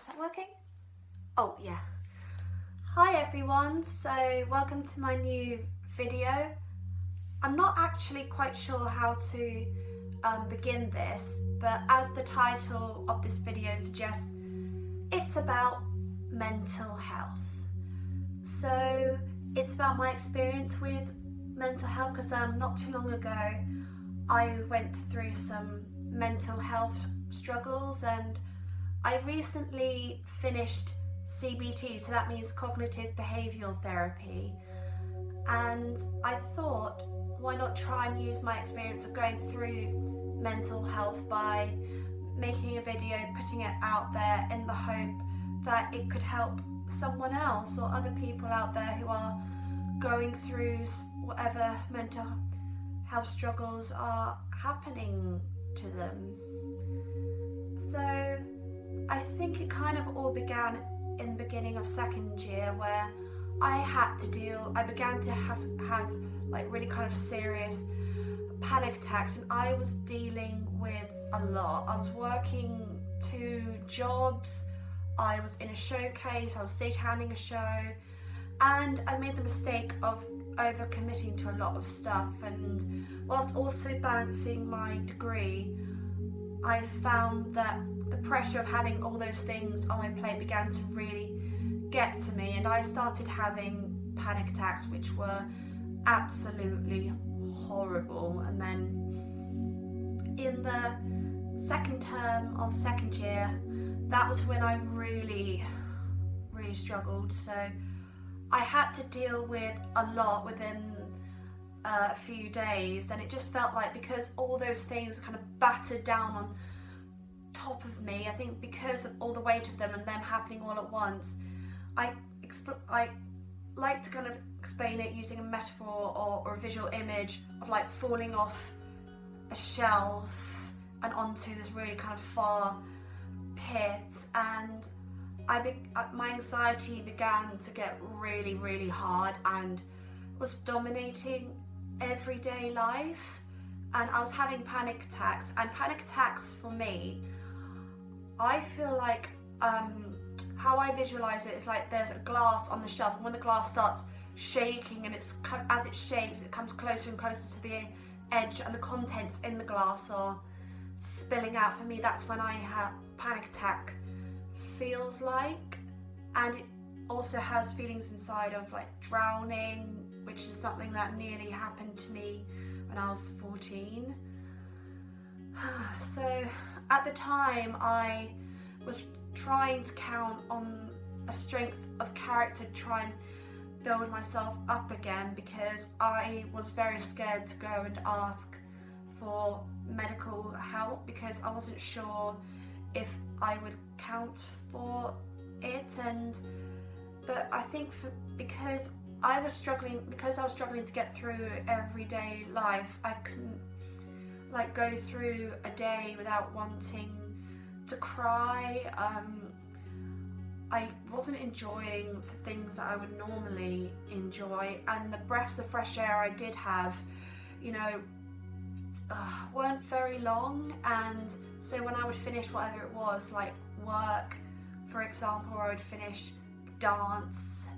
Is that working? Oh yeah. Hi everyone, so welcome to my new video. I'm not actually quite sure how to begin this, but as the title of this video suggests, it's about mental health. So it's about my experience with mental health because not too long ago I went through some mental health struggles, and I recently finished CBT, so that means cognitive behavioural therapy, and I thought, why not try and use my experience of going through mental health by making a video, putting it out there in the hope that it could help someone else or other people out there who are going through whatever mental health struggles are happening to them. So I think it kind of all began in the beginning of second year, where I began to have like really kind of serious panic attacks, and I was dealing with a lot. I was working 2 jobs, I was in a showcase, I was stagehanding a show, and I made the mistake of overcommitting to a lot of stuff, and whilst also balancing my degree, I found that the pressure of having all those things on my plate began to really get to me, and I started having panic attacks which were absolutely horrible. And then in the second term of second year, that was when I really struggled. So I had to deal with a lot within a few days, and it just felt like, because all those things kind of battered down on top of me, I think because of all the weight of them and them happening all at once, I like to kind of explain it using a metaphor or a visual image of like falling off a shelf and onto this really kind of far pit, and my anxiety began to get really hard and was dominating everyday life, and I was having panic attacks. And panic attacks for me, I feel like how I visualize it is like there's a glass on the shelf, and when the glass starts shaking, and as it shakes, it comes closer and closer to the edge, and the contents in the glass are spilling out. For me, that's when I have panic attack feels like. And it also has feelings inside of like drowning, which is something that nearly happened to me when I was 14. So at the time, I was trying to count on a strength of character to try and build myself up again, because I was very scared to go and ask for medical help, because I wasn't sure if I would count for it. But I think because I was struggling to get through everyday life, I couldn't like go through a day without wanting to cry. I wasn't enjoying the things that I would normally enjoy, and the breaths of fresh air I did have, weren't very long. And so when I would finish whatever it was, like work, for example, or I would finish dance,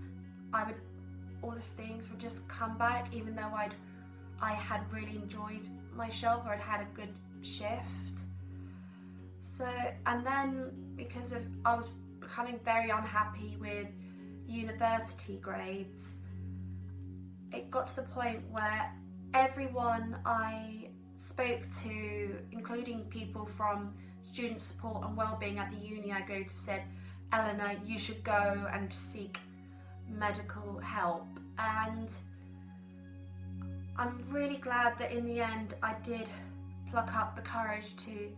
all the things would just come back, even though I had really enjoyed myself, or I'd had a good shift. So, and then because I was becoming very unhappy with university grades, it got to the point where everyone I spoke to, including people from student support and wellbeing at the uni I go to, said, "Eleanor, you should go and seek medical help." And I'm really glad that in the end I did pluck up the courage to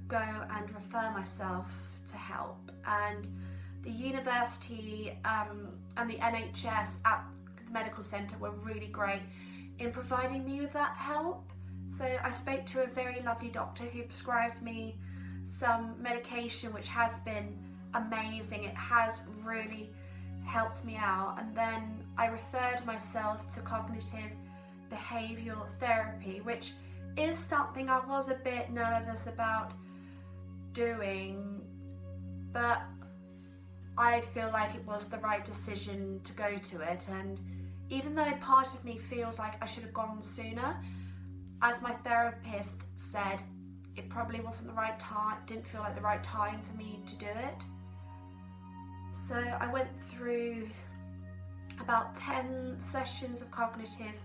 go and refer myself to help. And the university and the NHS at the medical centre were really great in providing me with that help. So I spoke to a very lovely doctor who prescribed me some medication, which has been amazing. It has really helped me out. And then I referred myself to cognitive behavioural therapy, which is something I was a bit nervous about doing, but I feel like it was the right decision to go to it, and even though part of me feels like I should have gone sooner, as my therapist said, it probably wasn't the right time, didn't feel like the right time for me to do it. So I went through about 10 sessions of cognitive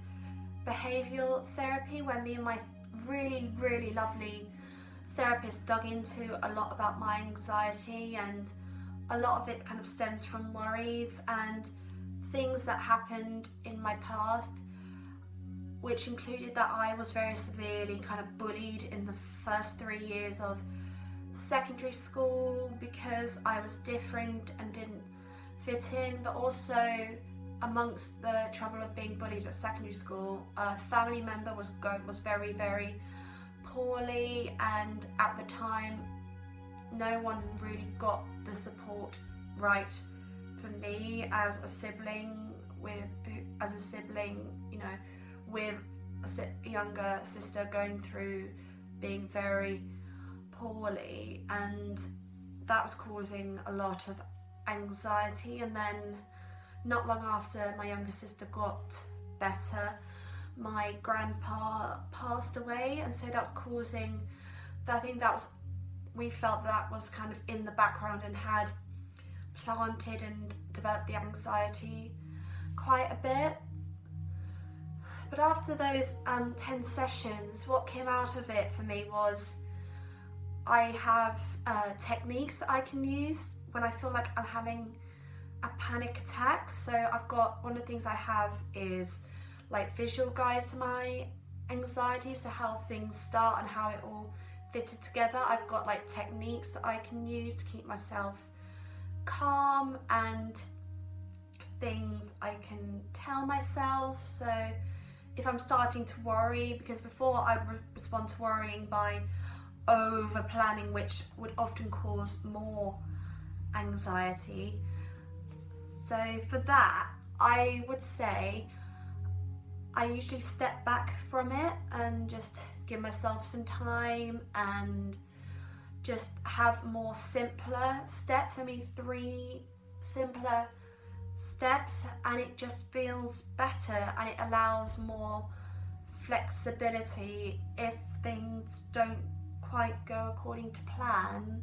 behavioural therapy where me and my really, really lovely therapist dug into a lot about my anxiety, and a lot of it kind of stems from worries and things that happened in my past, which included that I was very severely kind of bullied in the first 3 years of secondary school because I was different and didn't fit in, but also amongst the trouble of being bullied at secondary school, a family member was very, very poorly, and at the time no one really got the support right for me as a sibling with a younger sister going through being very poorly, and that was causing a lot of anxiety. And then not long after my younger sister got better, my grandpa passed away, and so that was causing, I think that was, we felt that was kind of in the background and had planted and developed the anxiety quite a bit. But after those 10 sessions, what came out of it for me was I have techniques that I can use when I feel like I'm having a panic attack. So I've got, one of the things I have is like visual guides to my anxiety, so how things start and how it all fitted together. I've got like techniques that I can use to keep myself calm, and things I can tell myself. So if I'm starting to worry, because before I respond to worrying by over planning, which would often cause more anxiety. So for that, I would say I usually step back from it and just give myself some time and just have more simpler steps. I mean, 3 simpler steps, and it just feels better, and it allows more flexibility if things don't quite go according to plan.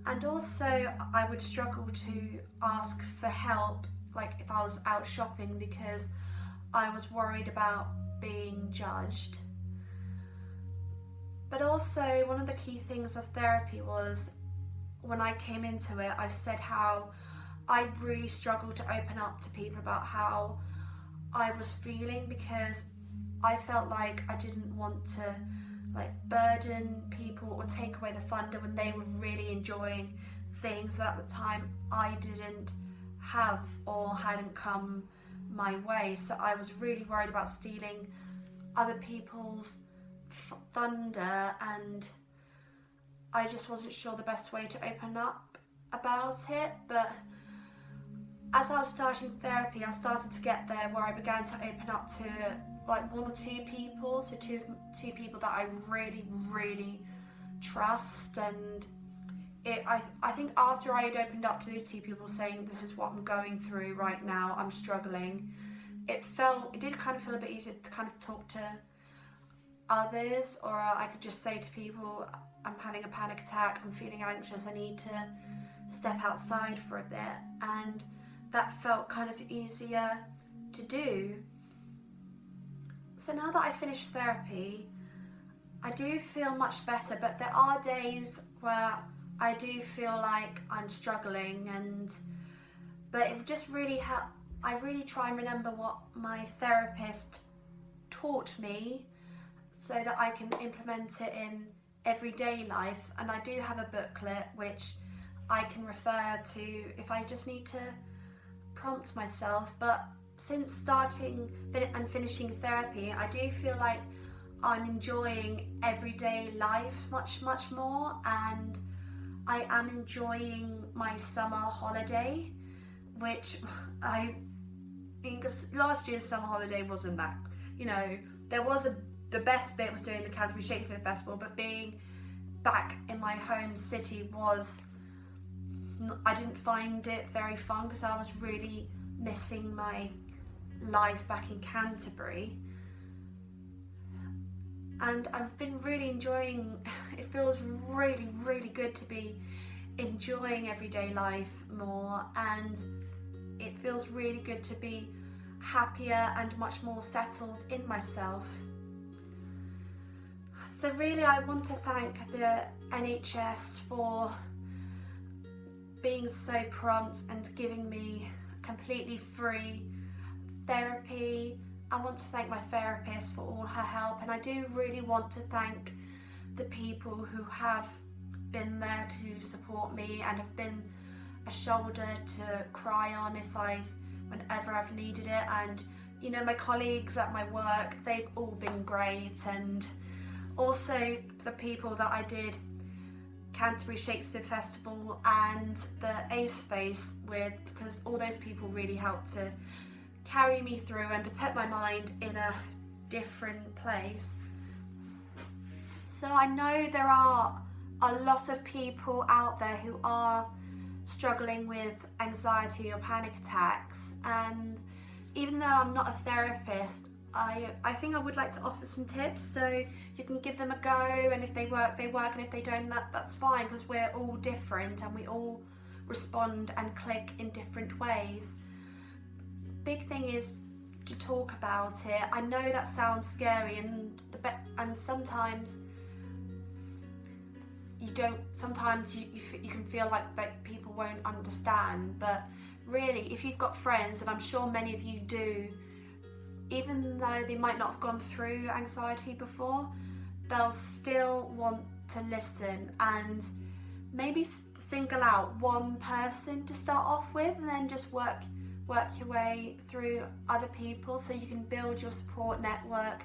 And also I would struggle to ask for help, like if I was out shopping, because I was worried about being judged. But also one of the key things of therapy was, when I came into it, I said how I really struggled to open up to people about how I was feeling, because I felt like I didn't want to like burden people or take away the thunder when they were really enjoying things that at the time I didn't have or hadn't come my way. So I was really worried about stealing other people's thunder, and I just wasn't sure the best way to open up about it. But as I was starting therapy, I started to get there where I began to open up to like 1 or 2 people, so two people that I really, really trust. And I think after I had opened up to those 2 people saying, this is what I'm going through right now, I'm struggling, it did kind of feel a bit easier to kind of talk to others, or I could just say to people, I'm having a panic attack, I'm feeling anxious, I need to step outside for a bit. And that felt kind of easier to do. So now that I finished therapy, I do feel much better, but there are days where I do feel like I'm struggling, but it just really helped. I really try and remember what my therapist taught me so that I can implement it in everyday life. And I do have a booklet which I can refer to if I just need to prompt myself. But since starting and finishing therapy, I do feel like I'm enjoying everyday life much, much more, and I am enjoying my summer holiday, which because last year's summer holiday wasn't that, there was the best bit was doing the Canterbury Shakespeare Festival, but being back in my home city was I didn't find it very fun because I was really missing my life back in Canterbury. And I've been really enjoying, it feels really, really good to be enjoying everyday life more, and it feels really good to be happier and much more settled in myself. So really I want to thank the NHS for being so prompt and giving me completely free therapy. I want to thank my therapist for all her help, and I do really want to thank the people who have been there to support me and have been a shoulder to cry on whenever I've needed it. And you know, my colleagues at my work, they've all been great, and also the people that I did Canterbury Shakespeare Festival and the Ace Face with, because all those people really helped to carry me through and to put my mind in a different place. So I know there are a lot of people out there who are struggling with anxiety or panic attacks, and even though I'm not a therapist, I think I would like to offer some tips so you can give them a go, and if they work, they work, and if they don't, that's fine, because we're all different and we all respond and click in different ways. Big thing is to talk about it. I know that sounds scary, and sometimes you don't. Sometimes you can feel like that people won't understand, but really, if you've got friends, and I'm sure many of you do, even though they might not have gone through anxiety before, they'll still want to listen, and maybe single out one person to start off with, and then just work your way through other people so you can build your support network,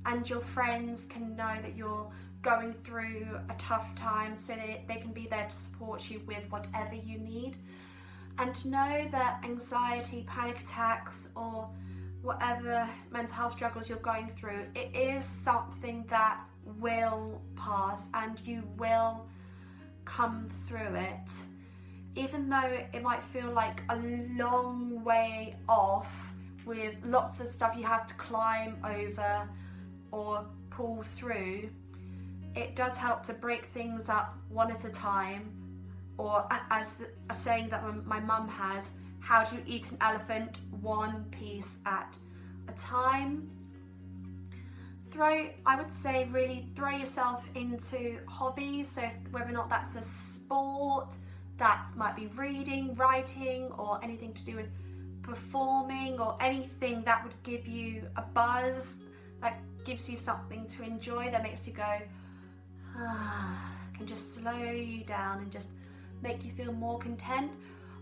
and your friends can know that you're going through a tough time, so they can be there to support you with whatever you need. And to know that anxiety, panic attacks, or whatever mental health struggles you're going through, it is something that will pass and you will come through it. Even though it might feel like a long way off with lots of stuff you have to climb over or pull through, it does help to break things up one at a time, or as a saying that my mum has, how to eat an elephant one piece at a time. I would say really throw yourself into hobbies, so whether or not that's a sport, that might be reading, writing, or anything to do with performing, or anything that would give you a buzz, that gives you something to enjoy, that makes you go, can just slow you down and just make you feel more content.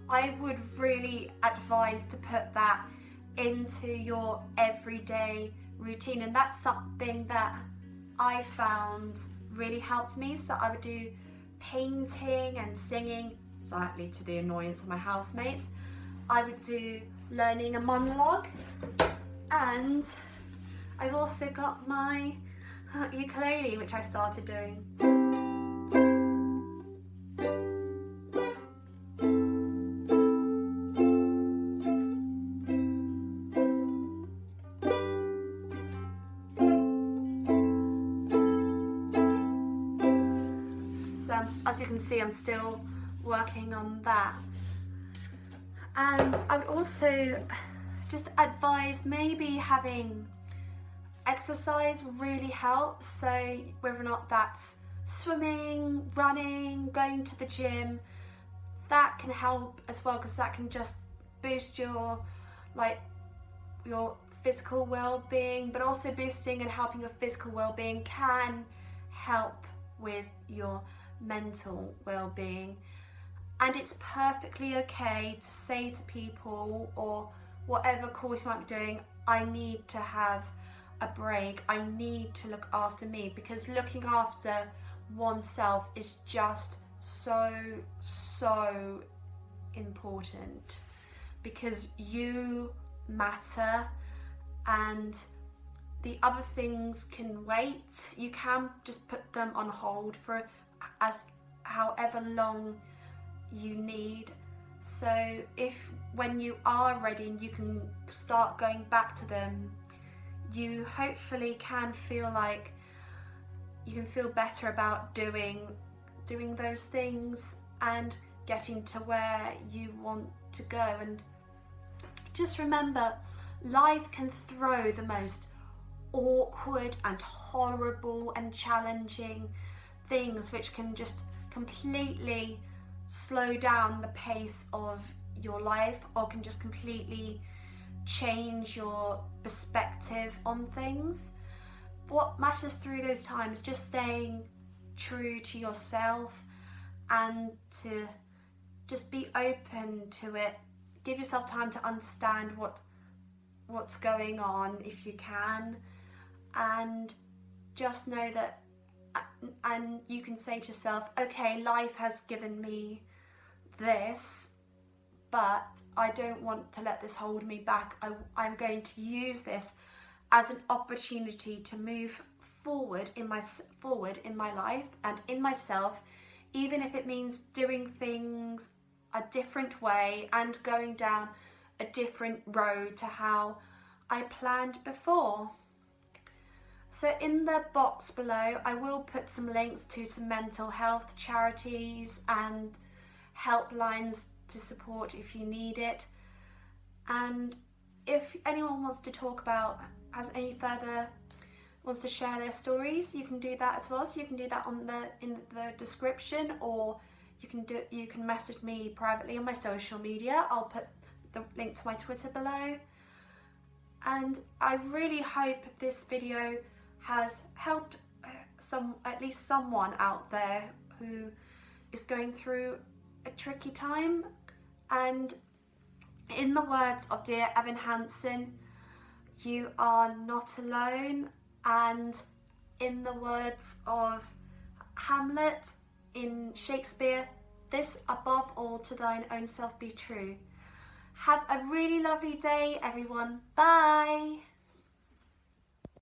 I would really advise to put that into your everyday routine, and that's something that I found really helped me. So I would do painting and singing, slightly to the annoyance of my housemates. I would do learning a monologue, and I've also got my ukulele, which I started doing. As you can see, I'm still working on that. And I would also just advise maybe having exercise really helps. So whether or not that's swimming, running, going to the gym, that can help as well, because that can just boost your physical well-being, but also boosting and helping your physical well-being can help with your mental well-being. And it's perfectly okay to say to people, or whatever course you might be doing, I need to have a break, I need to look after me, because looking after oneself is just so important, because you matter, and the other things can wait. You can just put them on hold for as however long you need. So if when you are ready and you can start going back to them, you hopefully can feel like you can feel better about doing those things and getting to where you want to go. And just remember, life can throw the most awkward and horrible and challenging things which can just completely slow down the pace of your life, or can just completely change your perspective on things. What matters through those times is just staying true to yourself and to just be open to it. Give yourself time to understand what's going on if you can, and just know that, and you can say to yourself, okay, life has given me this, but I don't want to let this hold me back. I'm going to use this as an opportunity to move forward in my life and in myself, even if it means doing things a different way and going down a different road to how I planned before. So in the box below, I will put some links to some mental health charities and helplines to support if you need it. And if anyone wants to talk about, wants to share their stories, you can do that as well. So you can do that in the description, or you can message me privately on my social media. I'll put the link to my Twitter below. And I really hope this video has helped at least someone out there who is going through a tricky time. And in the words of dear Evan Hansen, you are not alone. And in the words of Hamlet in Shakespeare, this above all to thine own self be true. Have a really lovely day, everyone. Bye.